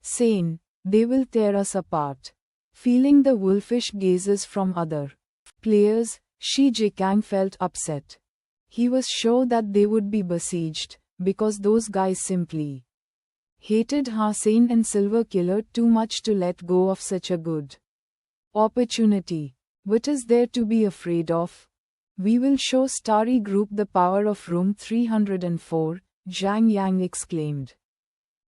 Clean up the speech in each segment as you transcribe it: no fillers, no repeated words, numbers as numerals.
Sane, they will tear us apart. Feeling the wolfish gazes from other players, Shi Jikang felt upset. He was sure that they would be besieged, because those guys simply hated Hassan and Silver Killer too much to let go of such a good opportunity. What is there to be afraid of? We will show Starry Group the power of Room 304, Zhang Yang exclaimed.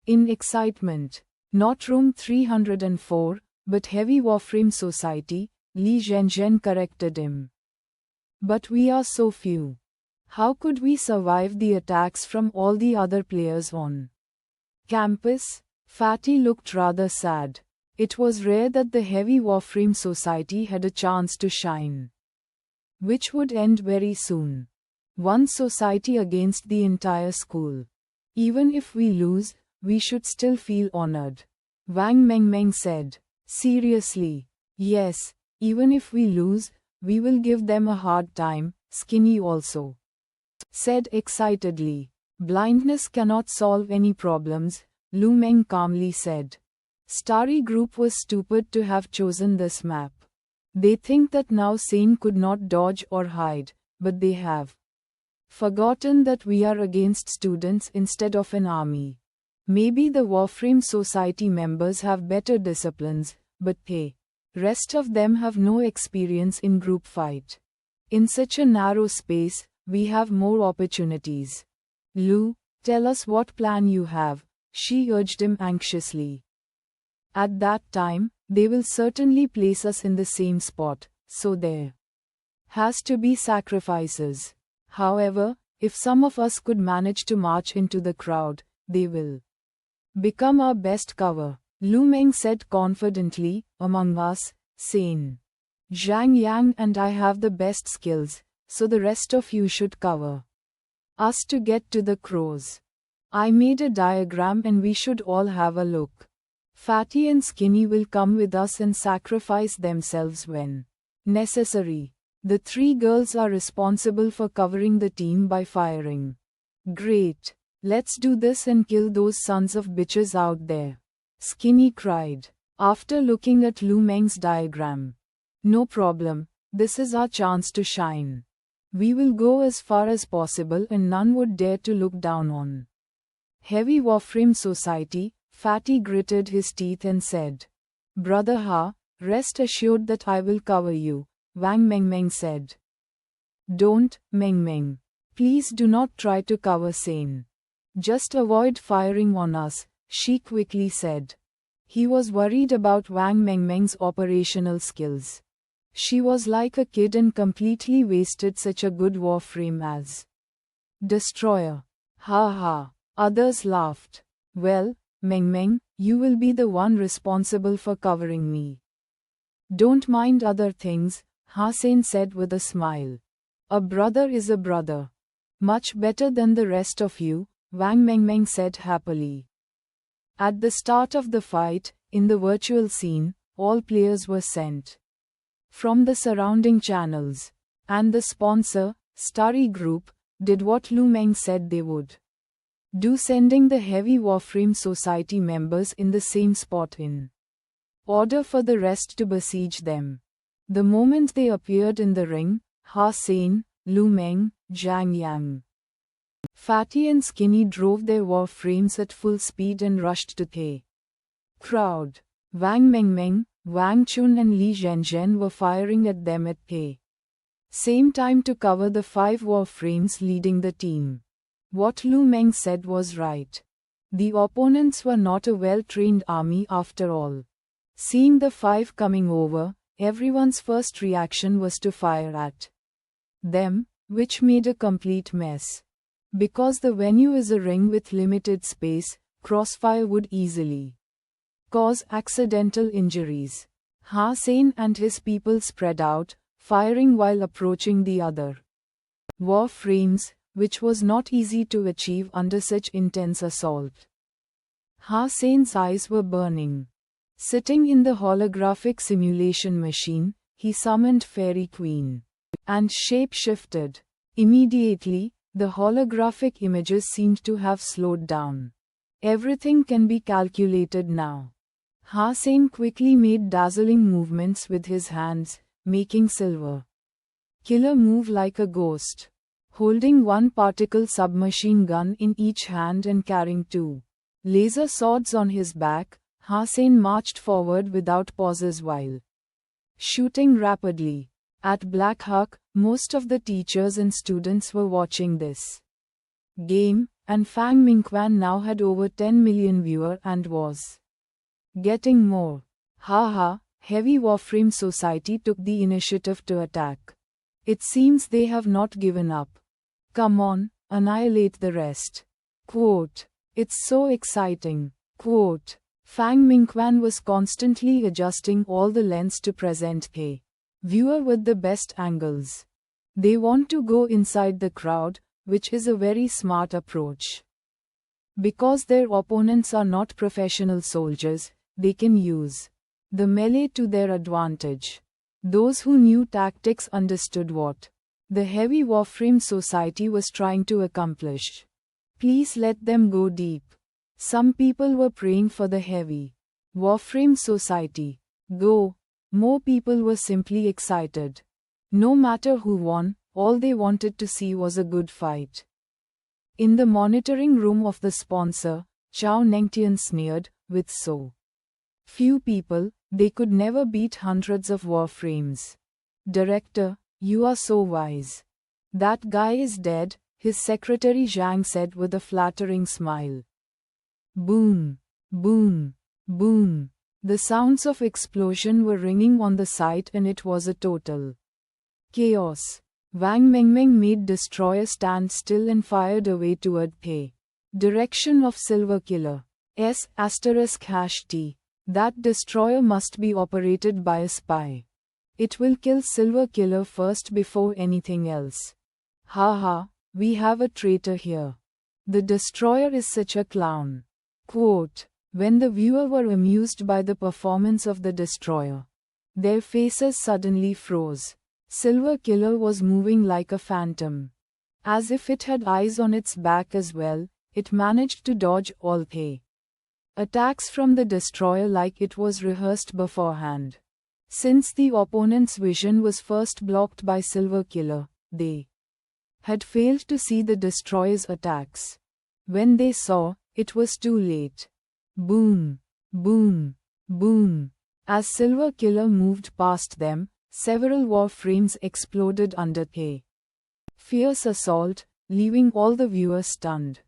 In excitement. Not Room 304, but Heavy Warframe Society, Li Zhenzhen corrected him. But we are so few. How could we survive the attacks from all the other players on campus? Fatty looked rather sad. It was rare that the Heavy Warframe Society had a chance to shine, which would end very soon. One society against the entire school. Even if we lose, we should still feel honored. Wang Mengmeng said. Seriously? Yes, even if we lose, we will give them a hard time, Skinny also said excitedly. Blindness cannot solve any problems, Lu Meng calmly said. Starry Group was stupid to have chosen this map. They think that now Sane could not dodge or hide, but they have forgotten that we are against students instead of an army. Maybe the Warframe Society members have better disciplines, but the rest of them have no experience in group fight. In such a narrow space, we have more opportunities. Lu, tell us what plan you have, she urged him anxiously. At that time, they will certainly place us in the same spot, so there has to be sacrifices. However, if some of us could manage to march into the crowd, they will become our best cover, Lu Meng said confidently. Among us, Sane, Zhang Yang and I have the best skills, so the rest of you should cover us to get to the crows. I made a diagram and we should all have a look. Fatty and Skinny will come with us and sacrifice themselves when necessary. The three girls are responsible for covering the team by firing. Great. Let's do this and kill those sons of bitches out there, Skinny cried, after looking at Lu Meng's diagram. No problem, this is our chance to shine. We will go as far as possible and none would dare to look down on Heavy Warframe Society. Fatty gritted his teeth and said, Brother Ha, rest assured that I will cover you, Wang Mengmeng said. Don't, Mengmeng. Please do not try to cover Sane. Just avoid firing on us, she quickly said. He was worried about Wang Mengmeng's operational skills. She was like a kid and completely wasted such a good warframe as Destroyer. Ha ha. Others laughed. Well, Mengmeng, you will be the one responsible for covering me. Don't mind other things, Hassan said with a smile. A brother is a brother. Much better than the rest of you, Wang Mengmeng said happily. At the start of the fight, in the virtual scene, all players were sent from the surrounding channels, and the sponsor, Starry Group, did what Lu Meng said they would do, sending the Heavy Warframe Society members in the same spot in order for the rest to besiege them. The moment they appeared in the ring, Hassan, Lu Meng, Zhang Yang, Fatty and Skinny drove their warframes at full speed and rushed to the crowd. Wang Mengmeng, Wang Chun and Li Zhenzhen were firing at them at the same time to cover the 5 warframes leading the team. What Lu Meng said was right. The opponents were not a well-trained army after all. Seeing the 5 coming over, everyone's first reaction was to fire at them, which made a complete mess. Because the venue is a ring with limited space, crossfire would easily cause accidental injuries. Hassan and his people spread out, firing while approaching the other warframes, which was not easy to achieve under such intense assault. Hassan's eyes were burning. Sitting in the holographic simulation machine, he summoned Fairy Queen and shape-shifted. Immediately, the holographic images seemed to have slowed down. Everything can be calculated now. Hussein quickly made dazzling movements with his hands, making Silver Killer move like a ghost. Holding one particle submachine gun in each hand and carrying two laser swords on his back, Hussein marched forward without pauses while shooting rapidly. At Black Hawk, most of the teachers and students were watching this game, and Fang Mingquan now had over 10 million viewers and was getting more. Haha, Heavy Warframe Society took the initiative to attack. It seems they have not given up. Come on, annihilate the rest. Quote, it's so exciting. Quote, Fang Mingquan was constantly adjusting all the lens to present a viewer with the best angles. They want to go inside the crowd, which is a very smart approach. Because their opponents are not professional soldiers, they can use the melee to their advantage. Those who knew tactics understood what the Heavy Warframe Society was trying to accomplish. Please let them go deep. Some people were praying for the Heavy Warframe Society. Go. More people were simply excited. No matter who won, all they wanted to see was a good fight. In the monitoring room of the sponsor, Chao Nengtian sneered, with so few people, they could never beat hundreds of Warframes. Director, you are so wise. That guy is dead, his secretary Zhang said with a flattering smile. Boom, boom, boom. The sounds of explosion were ringing on the site and it was a total chaos. Wang Mengmeng made destroyer stand still and fired away toward the direction of Silver Killer. S**T. That destroyer must be operated by a spy. It will kill Silver Killer first before anything else. Haha, we have a traitor here. The destroyer is such a clown. Quote, when the viewer were amused by the performance of the destroyer, their faces suddenly froze. Silver Killer was moving like a phantom. As if it had eyes on its back as well, it managed to dodge all the attacks from the destroyer like it was rehearsed beforehand. Since the opponent's vision was first blocked by Silver Killer, they had failed to see the destroyer's attacks. When they saw, it was too late. Boom, boom, boom. As Silver Killer moved past them, several Warframes exploded under a fierce assault, leaving all the viewers stunned.